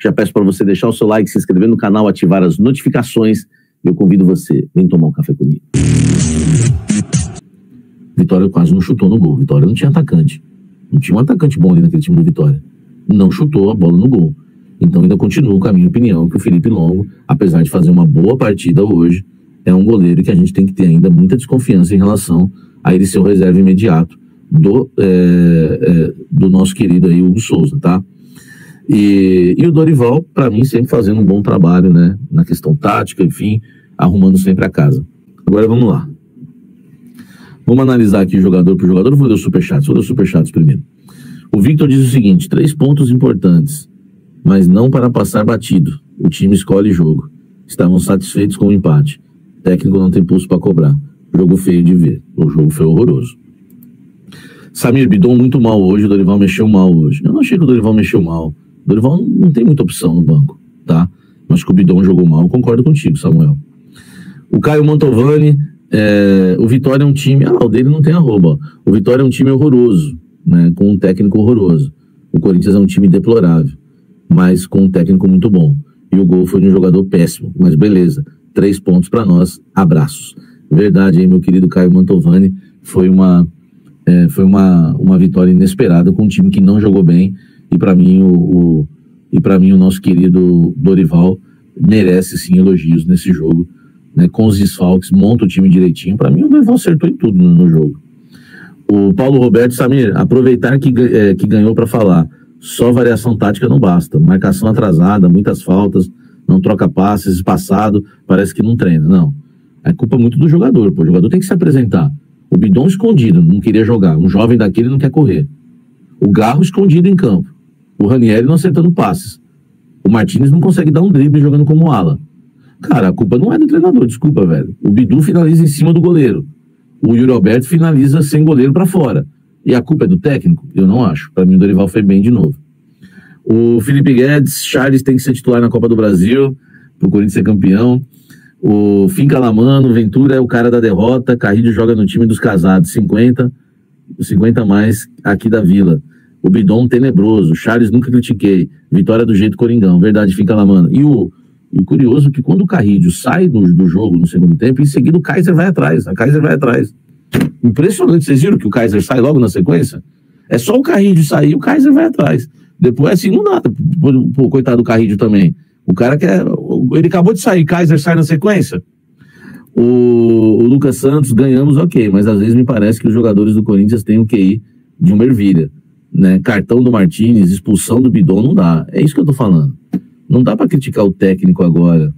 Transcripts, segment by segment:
Já peço para você deixar o seu like, se inscrever no canal, ativar as notificações. E eu convido você, vem tomar um café comigo. Vitória quase não chutou no gol. Vitória não tinha atacante. Não tinha um atacante bom ali naquele time do Vitória. Não chutou a bola no gol. Então ainda continuo com a minha opinião que o Felipe Longo, apesar de fazer uma boa partida hoje, é um goleiro que a gente tem que ter ainda muita desconfiança em relação a ele ser o reserva imediato do nosso querido aí Hugo Souza, tá? E o Dorival, para mim, sempre fazendo um bom trabalho, né? Na questão tática, enfim, arrumando sempre a casa. Agora vamos lá. Vamos analisar aqui jogador por jogador. Vou ler os superchats primeiro. O Victor diz o seguinte: 3 pontos importantes, mas não para passar batido. O time escolhe jogo. Estavam satisfeitos com o empate. O técnico não tem pulso para cobrar. Jogo feio de ver. O jogo foi horroroso. Samir, Bidon muito mal hoje. O Dorival mexeu mal hoje. Eu não achei que o Dorival mexeu mal. O Dorival não tem muita opção no banco, tá? Mas que o Bidon jogou mal, eu concordo contigo, Samuel. O Caio Mantovani, o Vitória é um time... o dele não tem arroba. O Vitória é um time horroroso, né? Com um técnico horroroso. O Corinthians é um time deplorável, mas com um técnico muito bom. E o gol foi de um jogador péssimo, mas beleza. 3 pontos para nós, abraços. Verdade, hein, meu querido Caio Mantovani, foi uma vitória inesperada com um time que não jogou bem, e para mim o nosso querido Dorival merece sim elogios nesse jogo, né, com os desfalques, monta o time direitinho. Para mim o Dorival acertou em tudo no jogo. O Paulo Roberto, Samir, aproveitar que ganhou para falar, só variação tática não basta, marcação atrasada, muitas faltas, não troca passes, espaçado, parece que não treina. Não, é culpa muito do jogador, pô. O jogador tem que se apresentar. O Bidon escondido, não queria jogar, um jovem daquele não quer correr. O Garro escondido em campo, o Ranieri não acertando passes, o Martínez não consegue dar um drible jogando como ala. Cara, a culpa não é do treinador, desculpa, velho. O Bidu finaliza em cima do goleiro, o Yuri Alberto finaliza sem goleiro para fora. E a culpa é do técnico? Eu não acho. Para mim o Dorival foi bem de novo. O Felipe Guedes, Charles tem que ser titular na Copa do Brasil, pro Corinthians ser campeão. O Finca Lamano, Ventura é o cara da derrota, Carrilho joga no time dos casados, 50 mais aqui da Vila. O Bidon tenebroso, Charles nunca critiquei, vitória do jeito Coringão, verdade, Finca Lamano. E o curioso é que quando o Carrilho sai do jogo no segundo tempo, em seguida o Kaiser vai atrás, Impressionante, vocês viram que o Kaiser sai logo na sequência? É só o Carrilho sair, o Kaiser vai atrás. Depois assim, não dá, pô, coitado do Carrilho também. O cara ele acabou de sair, Kaiser sai na sequência. O Lucas Santos, ganhamos, ok, mas às vezes me parece que os jogadores do Corinthians têm o QI de uma ervilha, né? Cartão do Martínez, expulsão do Bidon, não dá. É isso que eu tô falando. Não dá pra criticar o técnico agora,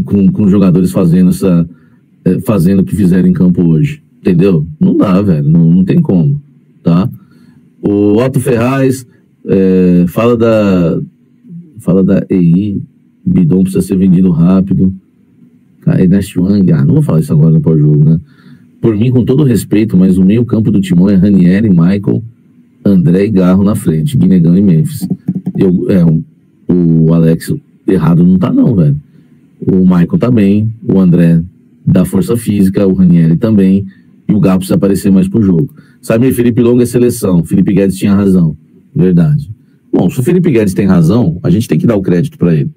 com os jogadores fazendo o que fizeram em campo hoje, entendeu? Não dá, velho, não tem como, tá? O Otto Ferraz fala da EI, Bidon precisa ser vendido rápido. Ernest Wang, não vou falar isso agora no pós-jogo, né? Por mim, com todo respeito, mas o meio campo do Timão é Ranieri, Michael, André e Garro na frente, Guinegão e Memphis. O Alex errado não tá não, velho. O Michael tá bem, o André dá força física, o Ranieri também, e o Garro precisa aparecer mais pro jogo. Sabe, Felipe Longo é seleção, Felipe Guedes tinha razão, verdade. Bom, se o Felipe Guedes tem razão, a gente tem que dar o crédito pra ele,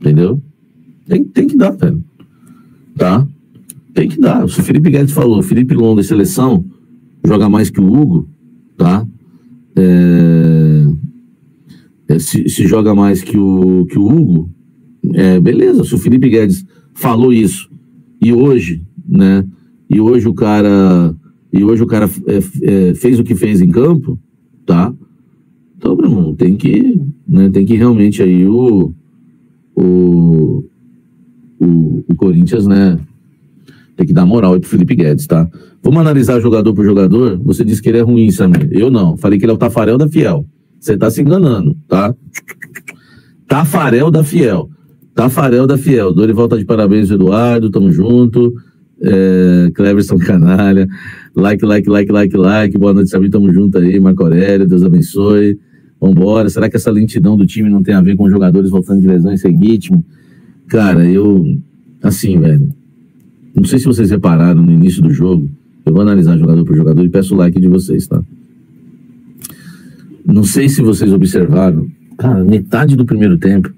entendeu? Tem que dar, velho, tá? Tem que dar. Se o Felipe Guedes falou, Felipe Longo é seleção, joga mais que o Hugo, tá? Se joga mais que o Hugo, beleza. Se o Felipe Guedes falou isso e hoje, né? E hoje o cara fez o que fez em campo, tá? Então, meu irmão, tem que realmente aí o Corinthians, né? Tem que dar moral aí pro Felipe Guedes, tá? Vamos analisar jogador por jogador. Você disse que ele é ruim, Samir. Eu não. Falei que ele é o Tafarel da Fiel. Você tá se enganando, tá? Tafarel da Fiel. Tafarel da Fiel. Dorival tá de parabéns, Eduardo. Tamo junto. Cleverson Canalha. Like. Boa noite, Samir. Tamo junto aí. Marco Aurélio. Deus abençoe. Vambora. Será que essa lentidão do time não tem a ver com os jogadores voltando de lesões sem ritmo? Cara, assim, velho. Não sei se vocês repararam no início do jogo. Eu vou analisar jogador por jogador e peço o like de vocês, tá? Não sei se vocês observaram, cara, metade do primeiro tempo,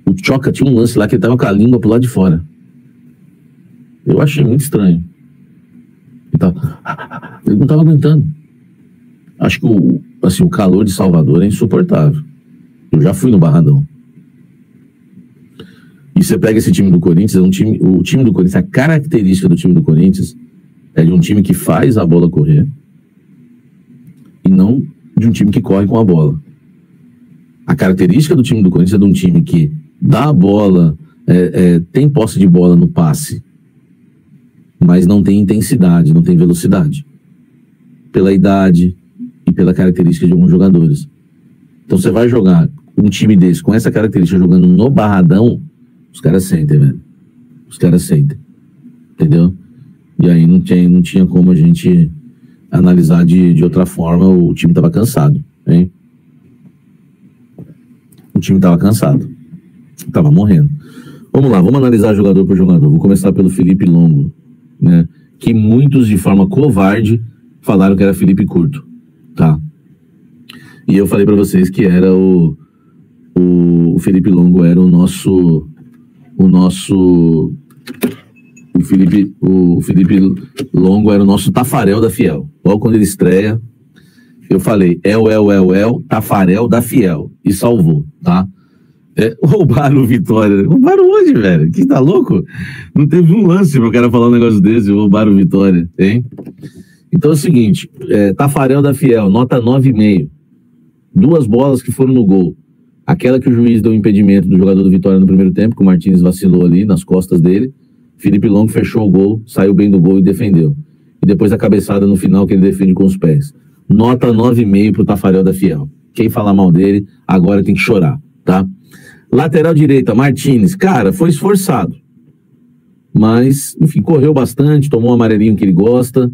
o Tchoca tinha um lance lá que ele tava com a língua pro lado de fora. Eu achei muito estranho. Ele não tava aguentando. Acho que o calor de Salvador é insuportável. Eu já fui no Barradão. E você pega esse time do Corinthians, o time do Corinthians, a característica do time do Corinthians é de um time que faz a bola correr e não de um time que corre com a bola. A característica do time do Corinthians é de um time que dá a bola, tem posse de bola no passe, mas não tem intensidade, não tem velocidade. Pela idade e pela característica de alguns jogadores. Então você vai jogar um time desse, com essa característica, jogando no Barradão, os caras sentem, velho. Os caras sentem. Entendeu? E aí não tinha como a gente analisar de outra forma. O time tava cansado, hein? O time tava cansado. Tava morrendo. Vamos lá, vamos analisar jogador por jogador. Vou começar pelo Felipe Longo, né? Que muitos, de forma covarde, falaram que era Felipe Curto, tá? E eu falei pra vocês que era o Felipe Longo era o Felipe Longo era o nosso Tafarel da Fiel. Logo quando ele estreia, eu falei, Tafarel da Fiel. E salvou, tá? Roubaram o Vitória. Roubaram hoje, velho. Que tá louco? Não teve um lance pro cara falar um negócio desse. Roubaram o Vitória, hein? Então é o seguinte, Tafarel da Fiel, nota 9,5. 2 bolas que foram no gol. Aquela que o juiz deu impedimento do jogador do Vitória no primeiro tempo, que o Martins vacilou ali nas costas dele. Felipe Longo fechou o gol, saiu bem do gol e defendeu. E depois a cabeçada no final que ele defende com os pés. Nota 9,5 pro Tafarel da Fiel. Quem falar mal dele, agora tem que chorar, tá? Lateral direita, Martins. Cara, foi esforçado. Mas, enfim, correu bastante, tomou o amarelinho que ele gosta,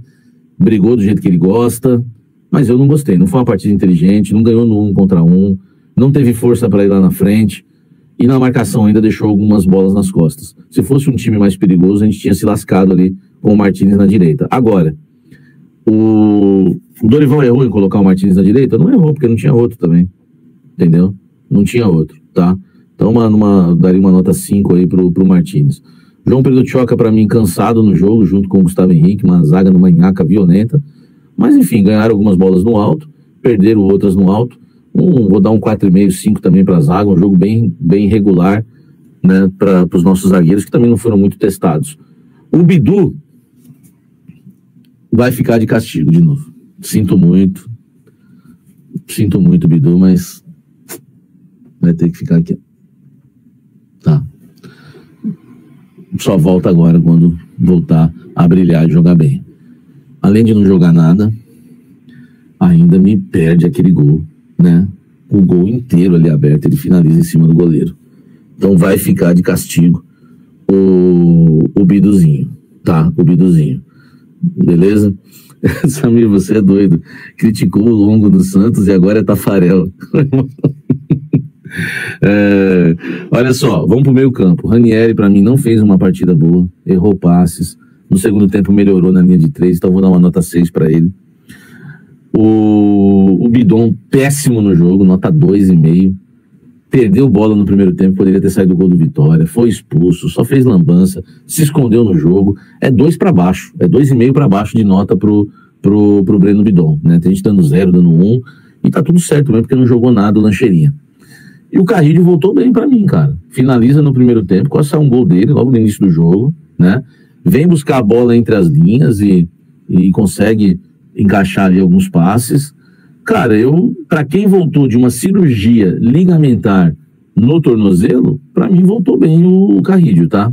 brigou do jeito que ele gosta, mas eu não gostei. Não foi uma partida inteligente, não ganhou no 1 contra 1, não teve força para ir lá na frente, e na marcação ainda deixou algumas bolas nas costas. Se fosse um time mais perigoso, a gente tinha se lascado ali com o Martins na direita. Agora, o Dorival errou em colocar o Martins na direita? Não errou, porque não tinha outro também. Entendeu? Não tinha outro, tá? Então, daria uma nota 5 aí pro Martins. João Pedro Tchoca, pra mim, cansado no jogo, junto com o Gustavo Henrique, uma zaga numa nhaca violenta. Mas, enfim, ganharam algumas bolas no alto, perderam outras no alto. Vou dar um 4,5, 5 também pra zaga, um jogo bem regular, né, para os nossos zagueiros, que também não foram muito testados. O Bidu vai ficar de castigo de novo. Sinto muito, Bidu, mas vai ter que ficar aqui. Tá. Só volta agora quando voltar a brilhar e jogar bem. Além de não jogar nada, ainda me perde aquele gol, né? O gol inteiro ali aberto, ele finaliza em cima do goleiro. Então vai ficar de castigo o Biduzinho, tá? O Biduzinho. Beleza? Samir, você é doido. Criticou o Longo do Santos e agora é Tafarel. Olha só, vamos pro meio campo. Ranieri, pra mim, não fez uma partida boa, errou passes. No segundo tempo melhorou na linha de 3, então vou dar uma nota 6 pra ele. O Bidon, péssimo no jogo, nota 2,5. Perdeu bola no primeiro tempo, poderia ter saído do gol do Vitória, foi expulso, só fez lambança, se escondeu no jogo. É 2 para baixo, é 2,5 para baixo de nota pro Breno Bidon, né? Tem gente dando 0, dando 1, e tá tudo certo mesmo, porque não jogou nada o Lancheirinha. E o Carrilho voltou bem pra mim, cara. Finaliza no primeiro tempo, quase saiu um gol dele logo no início do jogo, né? Vem buscar a bola entre as linhas e consegue encaixar ali alguns passes. Cara, pra quem voltou de uma cirurgia ligamentar no tornozelo, pra mim voltou bem o Carrilho, tá?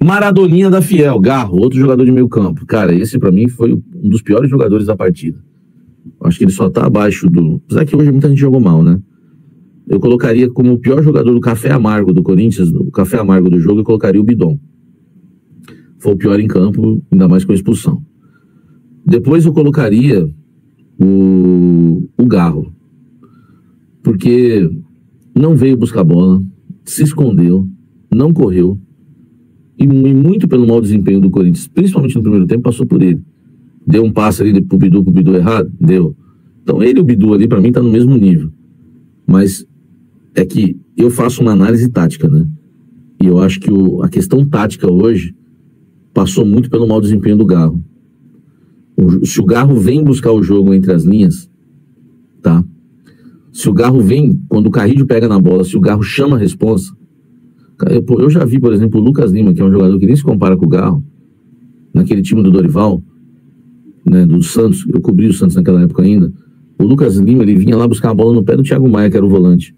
Maradoninha da Fiel, Garro, outro jogador de meio campo. Cara, esse pra mim foi um dos piores jogadores da partida. Acho que ele só tá abaixo do... Apesar que hoje muita gente jogou mal, né? Eu colocaria como o pior jogador do Café Amargo do Corinthians, o Café Amargo do jogo, eu colocaria o Bidon. Foi o pior em campo, ainda mais com a expulsão. Depois eu colocaria o Garro, porque não veio buscar bola, se escondeu, não correu, e muito pelo mau desempenho do Corinthians, principalmente no primeiro tempo, passou por ele. Deu um passe ali pro Bidu errado? Deu. Então ele e o Bidu ali, para mim, tá no mesmo nível. Mas é que eu faço uma análise tática, né? E eu acho que a questão tática hoje passou muito pelo mau desempenho do Garro. Se o Garro vem buscar o jogo entre as linhas, tá? Se o Garro vem, quando o Carrillo pega na bola, se o Garro chama a responsa, eu já vi, por exemplo, o Lucas Lima, que é um jogador que nem se compara com o Garro, naquele time do Dorival, né, do Santos, eu cobri o Santos naquela época ainda. O Lucas Lima, ele vinha lá buscar a bola no pé do Thiago Maia, que era o volante.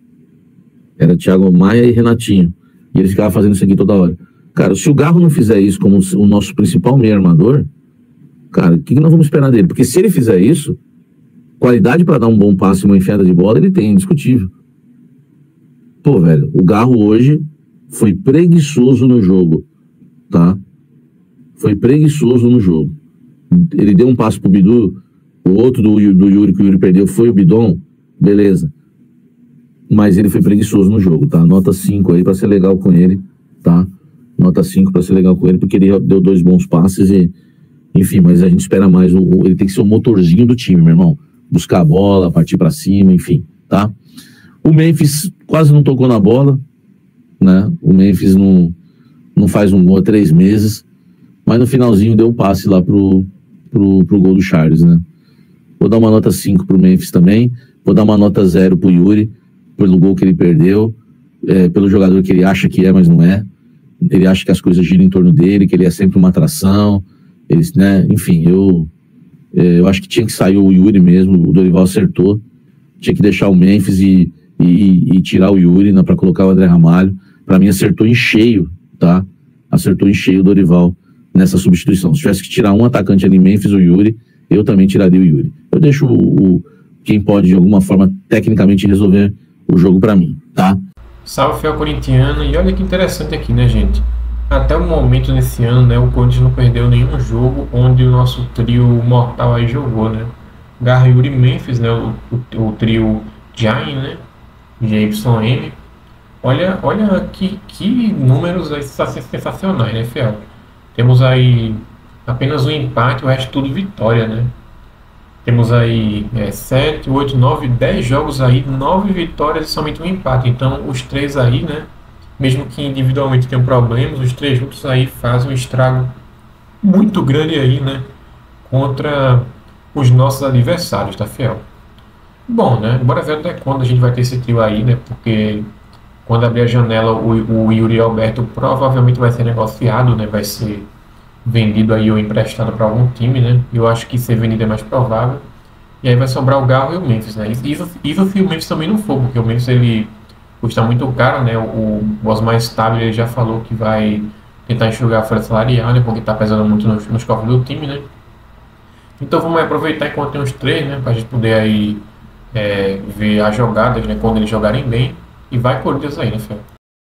Era Thiago Maia e Renatinho. E ele ficava fazendo isso aqui toda hora. Cara, se o Garro não fizer isso como o nosso principal meio armador, cara, o que nós vamos esperar dele? Porque se ele fizer isso, qualidade para dar um bom passe e uma enfiada de bola, ele tem, indiscutível. Pô, velho, o Garro hoje foi preguiçoso no jogo, tá? Foi preguiçoso no jogo. Ele deu um passe pro Bidu, o outro do Yuri que o Yuri perdeu foi o Bidon, beleza. Mas ele foi preguiçoso no jogo, tá? Nota 5 aí pra ser legal com ele, tá? Nota 5 pra ser legal com ele, porque ele deu 2 bons passes e... Enfim, mas a gente espera mais. Ele tem que ser o motorzinho do time, meu irmão. Buscar a bola, partir pra cima, enfim, tá? O Memphis quase não tocou na bola, né? O Memphis não faz um gol há 3 meses, mas no finalzinho deu um passe lá pro gol do Charles, né? Vou dar uma nota 5 pro Memphis também. Vou dar uma nota 0 pro Yuri, pelo gol que ele perdeu, pelo jogador que ele acha que é, mas não é. Ele acha que as coisas giram em torno dele, que ele é sempre uma atração. Né? Enfim, eu acho que tinha que sair o Yuri mesmo. O Dorival acertou. Tinha que deixar o Memphis e tirar o Yuri para colocar o André Ramalho. Para mim, acertou em cheio, tá? Acertou em cheio o Dorival nessa substituição. Se tivesse que tirar um atacante ali, Memphis ou Yuri, eu também tiraria o Yuri. Eu deixo quem pode, de alguma forma, tecnicamente resolver o jogo para mim, tá? Salve, fiel corintiano. E olha que interessante aqui, né, gente? Até o momento nesse ano, né, o Corinthians não perdeu nenhum jogo onde o nosso trio mortal aí jogou, né? Garro, Yuri, Memphis, né, o trio Jain, né, JYM. Olha que números aí sensacionais, né, fiel? Temos aí apenas um empate, o resto tudo vitória, né? Temos aí 7, 8, 9, 10 jogos aí, 9 vitórias e somente um empate. Então os 3 aí, né, mesmo que individualmente tenham problemas, os 3 juntos aí fazem um estrago muito grande aí, né, contra os nossos adversários, tá, fiel? Bom, né, bora ver até quando a gente vai ter esse trio aí, né, porque quando abrir a janela o Yuri Alberto provavelmente vai ser negociado, né, vai ser vendido aí ou emprestado para algum time, né, eu acho que ser vendido é mais provável, e aí vai sobrar o Garro e o Memphis, né, isso se o Memphis também não for, porque o Memphis ele custa muito caro, né? O Osmar Estável ele já falou que vai tentar enxugar a folha salarial, né? Porque está pesando muito nos cofres do time, né? Então vamos aproveitar enquanto tem os 3, né? Para a gente poder aí ver as jogadas, né? Quando eles jogarem bem. E vai Corinthians aí, né, Fê?